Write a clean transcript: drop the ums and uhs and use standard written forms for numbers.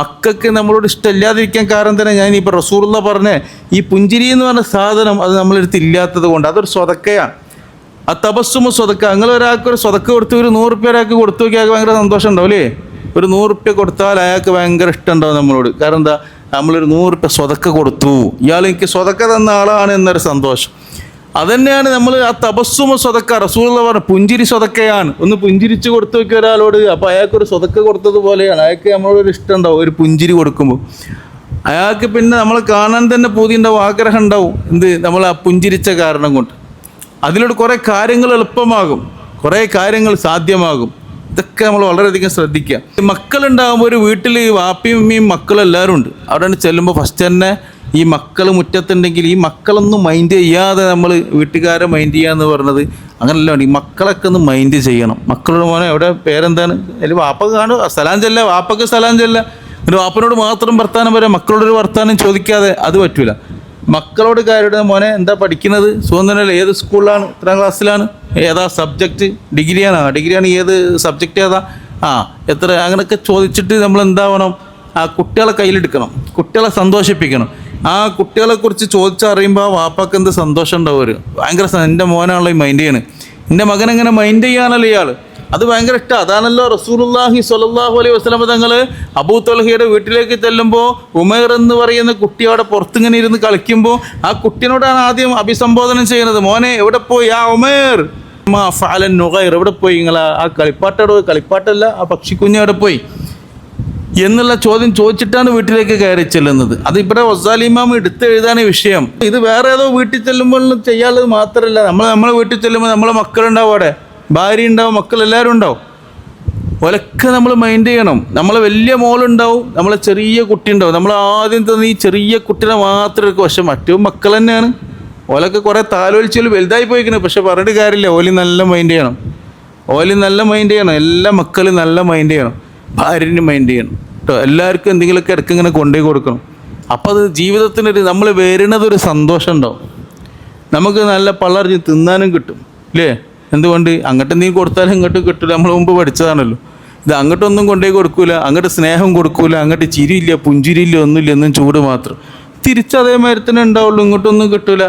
മക്കൾക്ക് നമ്മളോട് ഇഷ്ടമില്ലാതിരിക്കാൻ കാരണം തന്നെ ഞാൻ ഇപ്പോൾ റസൂലുള്ള പറഞ്ഞ ഈ പുഞ്ചിരി എന്ന് പറഞ്ഞ സാധനം അത് നമ്മളെടുത്ത് ഇല്ലാത്തത് കൊണ്ട് അതൊരു സ്വതക്കയാണ്. ആ തപസ്സുമ സ്വതക്ക. നിങ്ങൾ ഒരാൾക്ക് ഒരു സ്വതക്ക കൊടുത്ത് ഒരു 100 റുപ്യ ഒരാൾക്ക് കൊടുത്തു നോക്കി അയാൾക്ക് ഭയങ്കര സന്തോഷം ഉണ്ടാവും അല്ലേ? ഒരു 100 റുപ്യ കൊടുത്താൽ അയാൾക്ക് ഭയങ്കര ഇഷ്ടം ഉണ്ടാവും നമ്മളോട്. കാരണം എന്താ, നമ്മളൊരു 100 റുപ്യ സ്വതക്ക കൊടുത്തു, ഇയാൾ എനിക്ക് സ്വതക്ക തന്ന ആളാണ് എന്നൊരു സന്തോഷം. അതുതന്നെയാണ് നമ്മൾ ആ തപസ്സുമ സ്വതക്ക. റസൂലുള്ള പറഞ്ഞു പുഞ്ചിരി സ്വതക്കയാണ്. ഒന്ന് പുഞ്ചിരിച്ച് കൊടുത്തു നോക്കിയ ഒരാളോട്, അപ്പോൾ അയാൾക്കൊരു സ്വതക്ക കൊടുത്തതുപോലെയാണ്. അയാൾക്ക് നമ്മളോടൊരു ഇഷ്ടം ഉണ്ടാവും ഒരു പുഞ്ചിരി കൊടുക്കുമ്പോൾ. അയാൾക്ക് പിന്നെ നമ്മളെ കാണാൻ തന്നെ പൂതി ഉണ്ടാവും, ആഗ്രഹം ഉണ്ടാവും. എന്ത്, നമ്മൾ ആ പുഞ്ചിരിച്ച കാരണം കൊണ്ട് അതിലൂടെ കുറേ കാര്യങ്ങൾ എളുപ്പമാകും, കുറേ കാര്യങ്ങൾ സാധ്യമാകും. ഇതൊക്കെ നമ്മൾ വളരെയധികം ശ്രദ്ധിക്കുക. മക്കളുണ്ടാകുമ്പോൾ ഒരു വീട്ടിൽ വാപ്പിയും ഉമ്മയും മക്കളെല്ലാവരും ഉണ്ട്. അവിടെ ചെല്ലുമ്പോൾ ഫസ്റ്റ് തന്നെ ഈ മക്കൾ മുറ്റത്തുണ്ടെങ്കിൽ ഈ മക്കളൊന്നും മൈൻഡ് ചെയ്യാതെ നമ്മൾ വീട്ടുകാരെ മൈൻഡ് ചെയ്യുക എന്ന് പറഞ്ഞത് അങ്ങനെയല്ല. ഈ മക്കളൊക്കെ ഒന്ന് മൈൻഡ് ചെയ്യണം. മക്കളുടെ മോനെ എവിടെ പേരെന്താണ്, അല്ലെങ്കിൽ വാപ്പക്ക് കാണുക സലാം ചെല്ല, വാപ്പക്ക് സലാം ചെല്ല. ഒരു വാപ്പനോട് മാത്രം വർത്താനം പറയാം, മക്കളോടൊരു വർത്താനം ചോദിക്കാതെ അത് പറ്റൂല. മക്കളോട് കാര്യയുടെ മോനെ എന്താ പഠിക്കുന്നത്, സുഖന്തനല്ലേ, ഏത് സ്കൂളിലാണ്, എത്രാം ക്ലാസ്സിലാണ്, ഏതാ സബ്ജക്റ്റ്, ഡിഗ്രിയാണ്, ഏത് സബ്ജക്റ്റ് ഏതാ, എത്ര, അങ്ങനെയൊക്കെ ചോദിച്ചിട്ട് നമ്മൾ എന്താവണം, ആ കുട്ടികളെ കയ്യിലെടുക്കണം, കുട്ടികളെ സന്തോഷിപ്പിക്കണം. ആ കുട്ടികളെക്കുറിച്ച് ചോദിച്ചറിയുമ്പോൾ ആ വാപ്പാക്ക് എന്ത് സന്തോഷം ഉണ്ടാവും. ഭയങ്കര എൻ്റെ മോനാണല്ലോ ഈ മൈൻഡ് ചെയ്യണ്, എൻ്റെ മകൻ എങ്ങനെ മൈൻഡ് ചെയ്യാനല്ലോ ഇയാൾ, അത് ഭയങ്കര ഇഷ്ടമാണ്. അതാണല്ലോ റസൂലുള്ളാഹി സ്വല്ലല്ലാഹു അലൈഹി വസല്ലം തങ്ങൾ അബൂ ത്വൽഹയുടെ വീട്ടിലേക്ക് ചെല്ലുമ്പോൾ ഉമൈർ എന്ന് പറയുന്ന കുട്ടി അവിടെ പുറത്തിങ്ങനെ ഇരുന്ന് കളിക്കുമ്പോൾ ആ കുട്ടിയോടാണ് ആദ്യം അഭിസംബോധന ചെയ്യുന്നത്. മോനെ എവിടെ പോയി, ആ ഉമൈർ മാ ഫഅലൻ നുഗൈർ, എവിടെ പോയി നിങ്ങൾ, ആ കളിപ്പാട്ടല്ല ആ പക്ഷിക്കുഞ്ഞ് എവിടെ പോയി എന്നുള്ള ചോദ്യം ചോദിച്ചിട്ടാണ് വീട്ടിലേക്ക് കയറി ചെല്ലുന്നത്. അത് ഇവിടെ ഗസാലി ഇമാം എടുത്തെഴുതാണ് വിഷയം. ഇത് വേറെ ഏതോ വീട്ടിൽ ചെല്ലുമ്പോൾ ചെയ്യാനുള്ളത് മാത്രമല്ല, നമ്മളെ വീട്ടിൽ ചെല്ലുമ്പോൾ നമ്മളെ മക്കളുണ്ടാവും, അവിടെ ഭാര്യ ഉണ്ടാവും, മക്കളെല്ലാവരും ഉണ്ടാവും. ഒലക്കെ നമ്മൾ മൈൻഡ് ചെയ്യണം. നമ്മളെ വലിയ മോളുണ്ടാവും, നമ്മളെ ചെറിയ കുട്ടി ഉണ്ടാവും. നമ്മൾ ആദ്യം തന്നെ ഈ ചെറിയ കുട്ടീനെ മാത്രം എടുക്കും. പക്ഷെ മറ്റു മക്കൾ തന്നെയാണ്. ഓലൊക്കെ കുറേ താലോലിച്ചാൽ വലുതായി പോയിക്കണം. പക്ഷെ പറഞ്ഞിട്ട് കാര്യമില്ല, ഓലി നല്ല മൈൻഡ് ചെയ്യണം. എല്ലാ മക്കളും നല്ല മൈൻഡ് ചെയ്യണം. ഭാര്യന് മൈൻഡ് ചെയ്യണം കേട്ടോ. എല്ലാവർക്കും എന്തെങ്കിലുമൊക്കെ ഇടയ്ക്ക് ഇങ്ങനെ കൊണ്ടുപോയി കൊടുക്കണം. അപ്പോൾ അത് ജീവിതത്തിനൊരു നമ്മൾ വരുന്നതൊരു സന്തോഷം ഉണ്ടാവും. നമുക്ക് നല്ല പള്ളറിഞ്ഞ് തിന്നാനും കിട്ടും ഇല്ലേ? എന്തുകൊണ്ട്, അങ്ങോട്ട് എന്തെങ്കിലും കൊടുത്താലും ഇങ്ങോട്ടും കിട്ടില്ല. നമ്മൾ മുമ്പ് പഠിച്ചതാണല്ലോ. ഇത് അങ്ങോട്ടൊന്നും കൊണ്ടുപോയി കൊടുക്കൂല, അങ്ങോട്ട് സ്നേഹം കൊടുക്കൂല, അങ്ങോട്ട് ചിരിയില്ല, പുഞ്ചിരിയില്ല, ഒന്നുമില്ല, എന്നും ചൂട് മാത്രം. തിരിച്ചതേമാതിരി തന്നെ ഉണ്ടാവുള്ളൂ, ഇങ്ങോട്ടൊന്നും കിട്ടൂല.